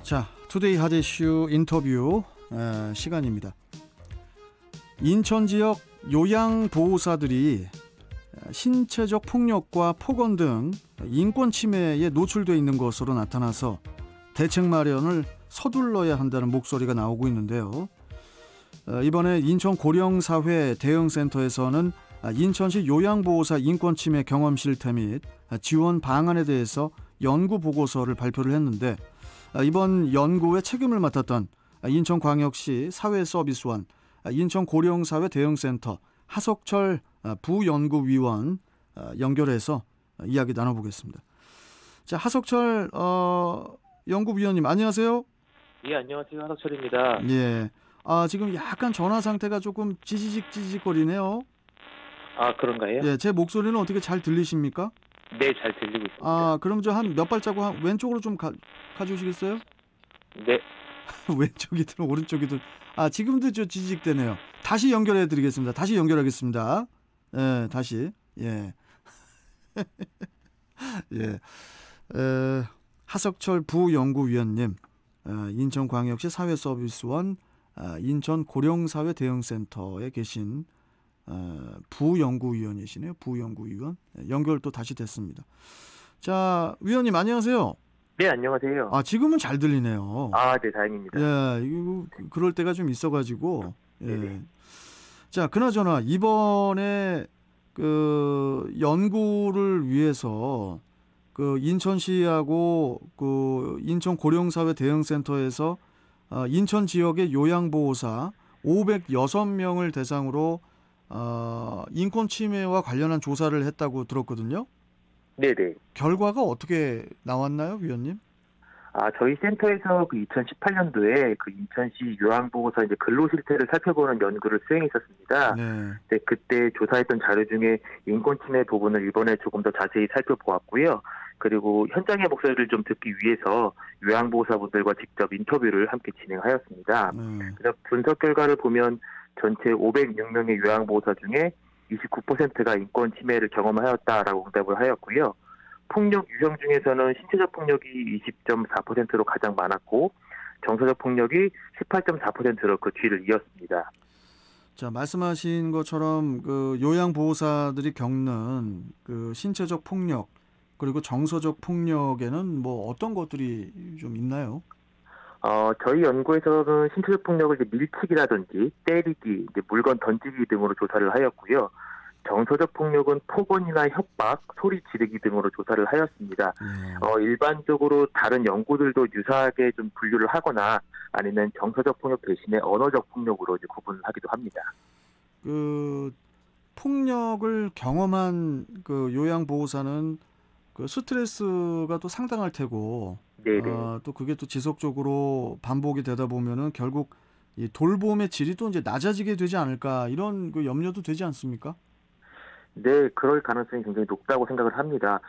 자, 투데이 핫 이슈 인터뷰 시간입니다. 인천 지역 요양보호사들이 신체적 폭력과 폭언 등 인권 침해에 노출되어 있는 것으로 나타나서 대책 마련을 서둘러야 한다는 목소리가 나오고 있는데요. 이번에 인천 고령사회 대응센터에서는 인천시 요양보호사 인권 침해 경험 실태 및 지원 방안에 대해서 연구 보고서를 발표를 했는데, 이번 연구에 책임을 맡았던 인천광역시 사회서비스원 인천 고령사회 대응센터 하석철 부연구위원 연결해서 이야기 나눠보겠습니다. 자, 하석철 연구위원님 안녕하세요. 예, 안녕하세요. 하석철입니다. 예. 지금 약간 전화 상태가 조금 찌지직거리네요. 아, 그런가요? 예, 제 목소리는 어떻게 잘 들리십니까? 네, 잘 들리고 있습니다. 그럼 저 한 몇 발자국 왼쪽으로 좀 가주시겠어요? 네. 왼쪽이든 오른쪽이든. 지금도 저 지직되네요. 다시 연결해 드리겠습니다. 다시 연결하겠습니다. 예, 다시. 예. 예. 하석철 부연구위원님, 인천광역시 사회서비스원 인천 고령사회 대응센터에 계신 부연구위원이시네요. 부연구위원. 연결 또 다시 됐습니다. 자, 위원님 안녕하세요. 네, 안녕하세요. 지금은 잘 들리네요. 네, 다행입니다. 예, 이거 그럴 때가 좀 있어가지고. 예. 네네. 자, 그나저나 이번에 그 연구를 위해서 그 인천시하고 그 인천 고령사회 대응센터에서 인천 지역의 요양보호사 506명을 대상으로 인권 침해와 관련한 조사를 했다고 들었거든요. 네네. 결과가 어떻게 나왔나요, 위원님? 저희 센터에서 그 2018년도에 그 인천시 요양보호사 이제 근로 실태를 살펴보는 연구를 수행했었습니다. 네, 그때 조사했던 자료 중에 인권 침해 부분을 이번에 조금 더 자세히 살펴보았고요. 그리고 현장의 목소리를 좀 듣기 위해서 요양보호사분들과 직접 인터뷰를 함께 진행하였습니다. 그래서 분석 결과를 보면 전체 506명의 요양보호사 중에 29%가 인권 침해를 경험하였다라고 응답을 하였고요. 폭력 유형 중에서는 신체적 폭력이 20.4%로 가장 많았고 정서적 폭력이 18.4%로 그 뒤를 이었습니다. 자, 말씀하신 것처럼 그 요양보호사들이 겪는 그 신체적 폭력 그리고 정서적 폭력에는 뭐 어떤 것들이 좀 있나요? 저희 연구에서는 신체적 폭력을 이제 밀치기라든지 때리기, 이제 물건 던지기 등으로 조사를 하였고요. 정서적 폭력은 폭언이나 협박, 소리 지르기 등으로 조사를 하였습니다. 일반적으로 다른 연구들도 유사하게 좀 분류를 하거나 아니면 정서적 폭력 대신에 언어적 폭력으로 이제 구분을 하기도 합니다. 그 폭력을 경험한 그 요양보호사는 그 스트레스가 또 상당할 테고, 또 그게 또 지속적으로 반복이 되다 보면은 결국 이 돌봄의 질이 또 이제 낮아지게 되지 않을까 이런 그 염려도 되지 않습니까? 네, 그럴 가능성이 굉장히 높다고 생각을 합니다.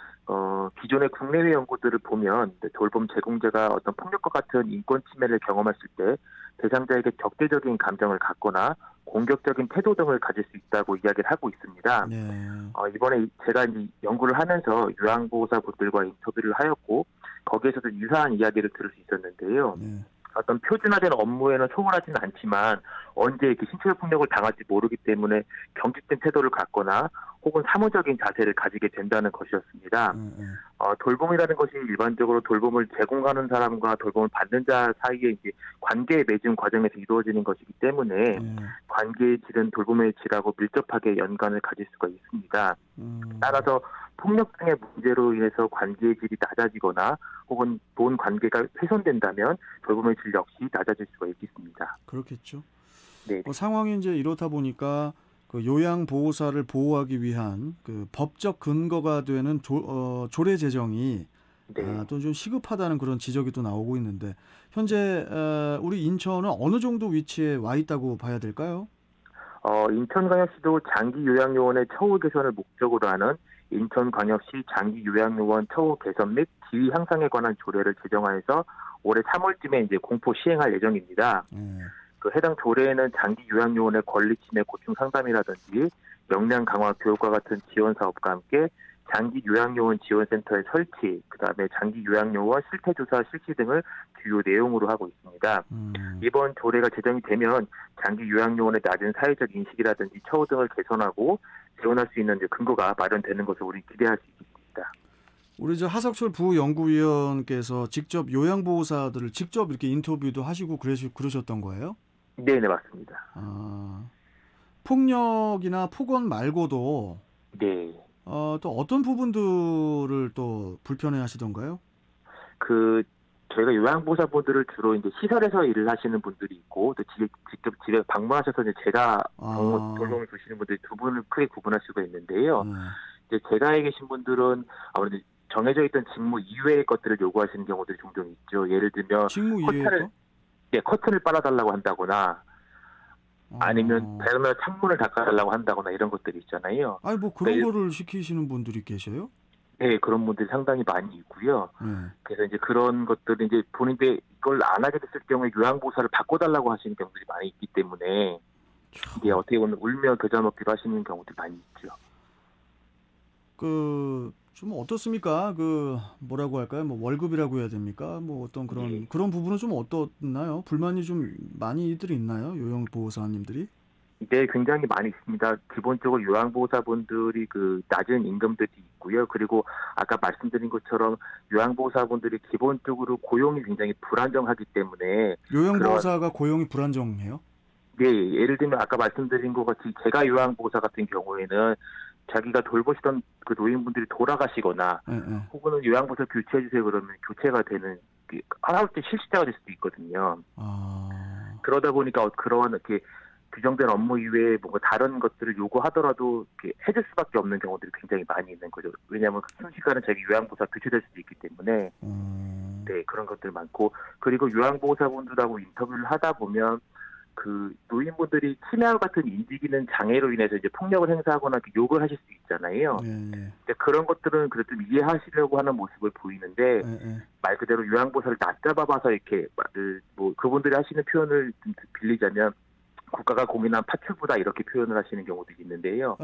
기존의 국내외 연구들을 보면 돌봄 제공자가 어떤 폭력과 같은 인권 침해를 경험했을 때 대상자에게 적대적인 감정을 갖거나 공격적인 태도 등을 가질 수 있다고 이야기를 하고 있습니다. 이번에 제가 이제 연구를 하면서 요양보호사분들과 인터뷰를 하였고 거기에서도 유사한 이야기를 들을 수 있었는데요. 어떤 표준화된 업무에는 소홀하지는 않지만 언제 이렇게 신체적 폭력을 당할지 모르기 때문에 경직된 태도를 갖거나 혹은 사무적인 자세를 가지게 된다는 것이었습니다. 돌봄이라는 것이 일반적으로 돌봄을 제공하는 사람과 돌봄을 받는 자 사이의 이제 관계 맺음 과정에서 이루어지는 것이기 때문에 관계의 질은 돌봄의 질하고 밀접하게 연관을 가질 수가 있습니다. 따라서 폭력 등의 문제로 인해서 관계의 질이 낮아지거나 혹은 본 관계가 훼손된다면 돌봄의 질 역시 낮아질 수가 있겠습니다. 그렇겠죠. 네. 상황이 이제 이렇다 보니까 그 요양보호사를 보호하기 위한 그 법적 근거가 되는 조례 제정이 또 좀 시급하다는 그런 지적이 또 나오고 있는데 현재 우리 인천은 어느 정도 위치에 와 있다고 봐야 될까요? 인천광역시도 장기요양요원의 처우 개선을 목적으로 하는 인천광역시 장기요양요원 처우 개선 및 지위 향상에 관한 조례를 제정하여서 올해 3월쯤에 이제 공포 시행할 예정입니다. 그 해당 조례에는 장기요양요원의 권리 침해 고충 상담이라든지 역량 강화 교육과 같은 지원 사업과 함께 장기 요양요원 지원센터의 설치, 그다음에 장기 요양요원 실태조사 실시 등을 주요 내용으로 하고 있습니다. 이번 조례가 제정이 되면 장기 요양요원의 낮은 사회적 인식이라든지 처우 등을 개선하고 지원할 수 있는 이제 근거가 마련되는 것을 우리 기대할 수 있습니다. 우리 하석철 부연구위원께서 직접 요양보호사들을 직접 이렇게 인터뷰도 하시고 그러셨던 거예요? 네, 맞습니다. 폭력이나 폭언 말고도 네. 또 어떤 부분들을 또 불편해하시던가요? 저희가 요양보호사분들을 주로 이제 시설에서 일을 하시는 분들이 있고 또 직접 집에 방문하셔서 이제 제가 돌봄을 주시는 분들이 두 분을 크게 구분할 수가 있는데요. 이제 제가에 계신 분들은 아무래도 정해져 있던 직무 이외의 것들을 요구하시는 경우들이 종종 있죠. 예를 들면 직무 이외의 커튼을 빨아달라고 한다거나 아니면 벽이나 창문을 닦아달라고 한다거나 이런 것들이 있잖아요. 아니 뭐 그런 거를 시키시는 분들이 계셔요? 네, 그런 분들이 상당히 많이 있고요. 그래서 이제 그런 것들이 이제 본인들 이걸 안 하게 됐을 경우에 요양보호사를 바꿔달라고 하시는 경우들이 많이 있기 때문에 이게 어떻게 보면 울며 겨자 먹기도 하시는 경우들이 많이 있죠. 좀 어떻습니까? 뭐라고 할까요? 뭐 월급이라고 해야 됩니까? 뭐 어떤 그런 부분은 좀 어떻나요? 불만이 좀 많이들 있나요? 요양보호사님들이? 네, 굉장히 많이 있습니다. 기본적으로 요양보호사분들이 낮은 임금들이 있고요. 그리고 아까 말씀드린 것처럼 요양보호사분들이 기본적으로 고용이 굉장히 불안정하기 때문에 요양보호사가 고용이 불안정해요? 네, 예를 들면 아까 말씀드린 것 같이 제가 요양보호사 같은 경우에는 자기가 돌보시던 그 노인분들이 돌아가시거나 혹은 요양보호사 교체해주세요 그러면 교체가 되는 하다못해 실시자가 될 수도 있거든요. 그러다 보니까 그런 이렇게 규정된 업무 이외에 뭔가 다른 것들을 요구하더라도 이렇게 해줄 수밖에 없는 경우들이 굉장히 많이 있는 거죠. 왜냐하면 순식간에 자기 요양보호사 교체될 수도 있기 때문에 네, 그런 것들 많고 그리고 요양보호사분들하고 인터뷰를 하다 보면 노인분들이 치매와 같은 인지기능 장애로 인해서 이제 폭력을 행사하거나 욕을 하실 수 있잖아요. 그런 것들은 그래도 좀 이해하시려고 하는 모습을 보이는데 말 그대로 요양보호사를 낮잡아봐서 이렇게 뭐 그분들이 하시는 표현을 좀 빌리자면 국가가 공인한 파출부다 이렇게 표현을 하시는 경우도 있는데요.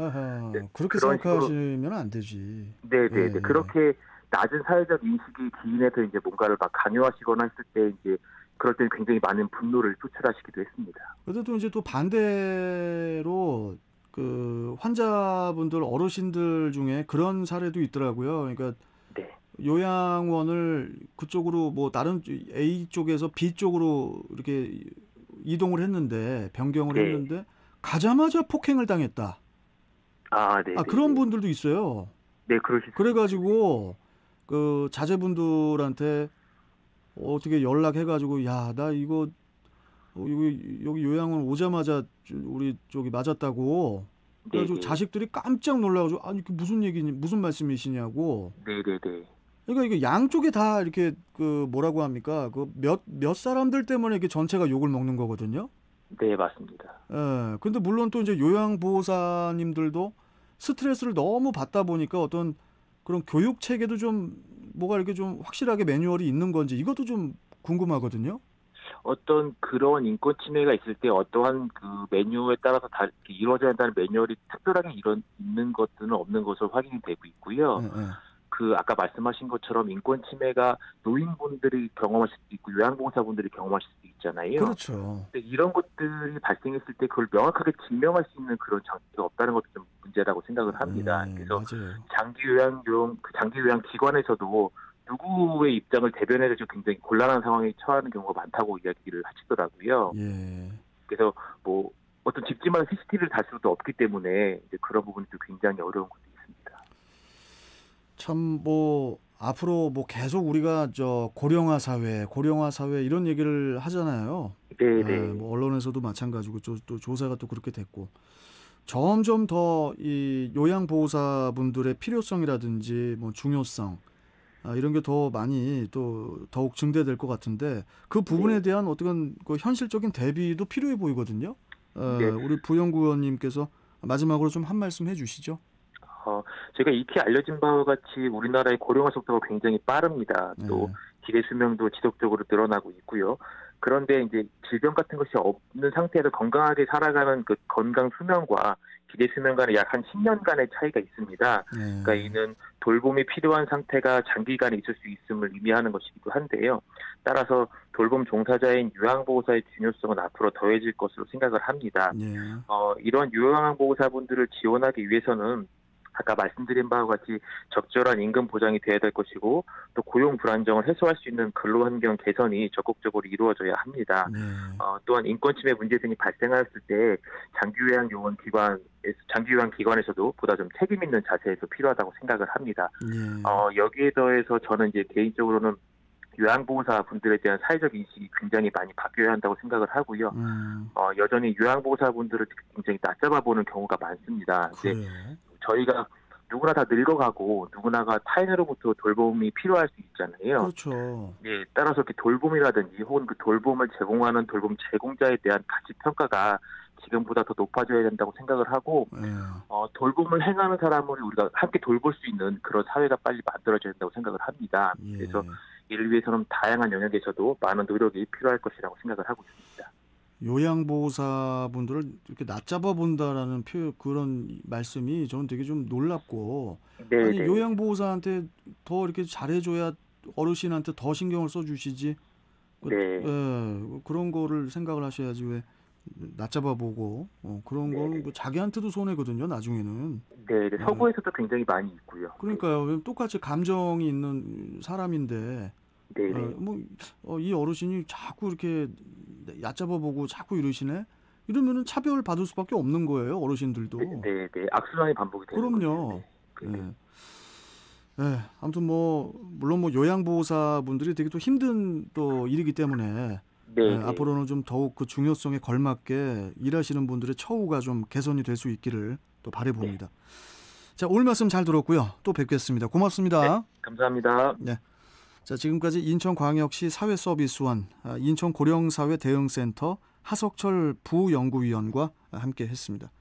그렇게 생각하시면 안 되지. 네. 그렇게 낮은 사회적 인식이 기인해서 이제 뭔가를 막 강요하시거나 했을 때 이제 그럴 때는 굉장히 많은 분노를 표출하시기도 했습니다. 그래도 이제 또 반대로 환자분들 어르신들 중에 그런 사례도 있더라고요. 그러니까 요양원을 그쪽으로 뭐 다른 A 쪽에서 B 쪽으로 이렇게 이동을 했는데 변경을 했는데 가자마자 폭행을 당했다. 그런 분들도 있어요. 네, 그러실 수 그래가지고 자제분들한테 어떻게 연락해가지고 야, 나 이거 여기 요양원 오자마자 우리 저기 맞았다고. 그래가지고 자식들이 깜짝 놀라가지고 아니 무슨 얘기니 무슨 말씀이시냐고. 그러니까 이게 양쪽에 다 이렇게 뭐라고 합니까? 몇 사람들 때문에 이게 전체가 욕을 먹는 거거든요. 네, 맞습니다. 근데 물론 또 이제 요양보호사님들도 스트레스를 너무 받다 보니까 어떤 그런 교육 체계도 좀 뭐가 이렇게 좀 확실하게 매뉴얼이 있는 건지 이것도 좀 궁금하거든요. 어떤 그런 인권 침해가 있을 때 어떠한 매뉴얼에 따라서 다 이렇게 이루어져야 한다는 매뉴얼이 특별하게 있는 것들은 없는 것으로 확인이 되고 있고요. 아까 말씀하신 것처럼 인권 침해가 노인분들이 경험하실 수도 있고 요양보호사분들이 경험하실 수도 있잖아요. 그렇죠. 근데 이런 것들이 발생했을 때 그걸 명확하게 증명할 수 있는 그런 장치가 없다는 것도 좀 문제라고 생각을 합니다. 그래서 맞아요. 장기 요양 기관에서도 누구의 입장을 대변해서 굉장히 곤란한 상황에 처하는 경우가 많다고 이야기를 하시더라고요. 그래서 뭐 어떤 집집마다 CCTV를 달 수도 없기 때문에 이제 그런 부분이 또 굉장히 어려운 것도 있습니다. 참 뭐 앞으로 뭐 계속 우리가 고령화 사회 이런 얘기를 하잖아요. 뭐 언론에서도 마찬가지고 또 조사가 또 그렇게 됐고 점점 더 이 요양보호사분들의 필요성이라든지 뭐 중요성 이런 게 더 많이 또 더욱 증대될 것 같은데 그 부분에 대한 어떤 현실적인 대비도 필요해 보이거든요. 우리 부연구원님께서 마지막으로 좀 한 말씀 해주시죠. 제가 익히 알려진 바와 같이 우리나라의 고령화 속도가 굉장히 빠릅니다. 또 기대 수명도 지속적으로 늘어나고 있고요. 그런데 이제 질병 같은 것이 없는 상태에서 건강하게 살아가는 건강 수명과 기대 수명 간에 약 한 10년간의 차이가 있습니다. 그러니까 이는 돌봄이 필요한 상태가 장기간 있을 수 있음을 의미하는 것이기도 한데요. 따라서 돌봄 종사자인 요양보호사의 중요성은 앞으로 더해질 것으로 생각을 합니다. 예. 이런 요양보호사분들을 지원하기 위해서는 아까 말씀드린 바와 같이 적절한 임금 보장이 돼야 될 것이고 또 고용 불안정을 해소할 수 있는 근로환경 개선이 적극적으로 이루어져야 합니다. 예. 또한 인권침해 문제 등이 발생하였을 때 장기요양기관에서도 보다 좀 책임 있는 자세에서 필요하다고 생각을 합니다. 예. 여기에 더해서 저는 이제 개인적으로는 요양보호사 분들에 대한 사회적 인식이 굉장히 많이 바뀌어야 한다고 생각을 하고요. 여전히 요양보호사 분들을 굉장히 낮잡아보는 경우가 많습니다. 그래요? 저희가 누구나 다 늙어가고 누구나가 타인으로부터 돌봄이 필요할 수 있잖아요. 그렇죠. 예, 따라서 이렇게 돌봄이라든지 혹은 그 돌봄을 제공하는 돌봄 제공자에 대한 가치 평가가 지금보다 더 높아져야 된다고 생각을 하고 예. 돌봄을 행하는 사람을 우리가 함께 돌볼 수 있는 그런 사회가 빨리 만들어져야 된다고 생각을 합니다. 예. 그래서 이를 위해서는 다양한 영역에서도 많은 노력이 필요할 것이라고 생각을 하고 있습니다. 요양보호사분들을 이렇게 낮잡아 본다라는 그런 말씀이 저는 되게 좀 놀랍고, 아니 네. 요양보호사한테 더 이렇게 잘해줘야 어르신한테 더 신경을 써주시지. 네. 예, 그런 거를 생각을 하셔야지 왜 낮잡아 보고 그런 네. 건 뭐 자기한테도 손해거든요, 나중에는. 네, 서구에서도 굉장히 많이 있고요. 그러니까요. 똑같이 감정이 있는 사람인데 네. 이 어르신이 자꾸 이렇게 얕잡아 보고 자꾸 이러시네. 이러면은 차별 받을 수밖에 없는 거예요, 어르신들도. 네. 악순환이 반복이 되는 거죠. 그럼요. 네. 예. 아무튼 물론 요양보호사분들이 되게 또 힘든 또 일이기 때문에 네. 앞으로는 좀 더욱 그 중요성에 걸맞게 일하시는 분들의 처우가 좀 개선이 될 수 있기를 또 바라봅니다. 자, 오늘 말씀 잘 들었고요. 또 뵙겠습니다. 고맙습니다. 네, 감사합니다. 네. 자, 지금까지 인천광역시 사회서비스원 인천고령사회 대응센터 하석철 부연구위원과 함께 했습니다.